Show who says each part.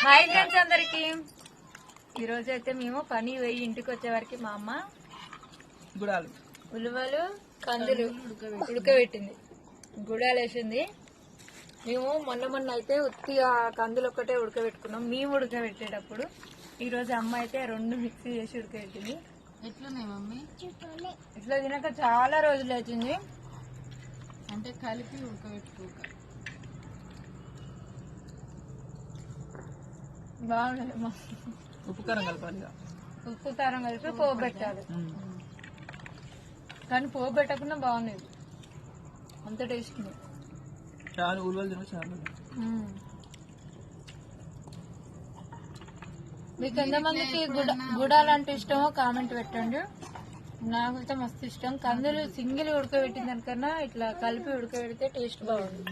Speaker 1: Hi friends అందరికి. ఈరోజు అయితే మేము పని పోయి ఇంటికి వచ్చే వరకు మా అమ్మ ఉలువలు కందులు ఉడకబెట్టింది, గుడాలు వేసింది. మేము మొన్న అయితే ఉత్తి ఆ కందులు ఒక్కటే ఉడకబెట్టుకున్నాం. మేము ఉడకబెట్టేటప్పుడు ఈరోజు అమ్మ అయితే రెండు మిక్సీ చేసి ఉడకబెట్టింది.
Speaker 2: ఎట్లున్నాయి మమ్మీ?
Speaker 1: ఇట్లా తినక చాలా రోజులు అవుతుంది.
Speaker 2: అంటే కలిపి ఉడకబెట్టుకోక
Speaker 1: బాగుంది.
Speaker 2: ఉప్పు కారం కలపాలి,
Speaker 1: ఉప్పు కారం కలిపి పోపు పెట్టాలి. కానీ పోపు పెట్టకుండా బాగుండేది, అంత టేస్ట్ ఉంది.
Speaker 2: చాలా ఉలువలు తిన చాలా.
Speaker 1: మీకు ఎంతమందికి గుడాలంటే ఇష్టమో కామెంట్ పెట్టండి. నాకైతే మస్తు ఇష్టం. కందులు సింగిల్ ఉడకబెట్టిన దానికన్నా ఇట్లా కలిపి ఉడకబెడితే టేస్ట్ బాగుంది.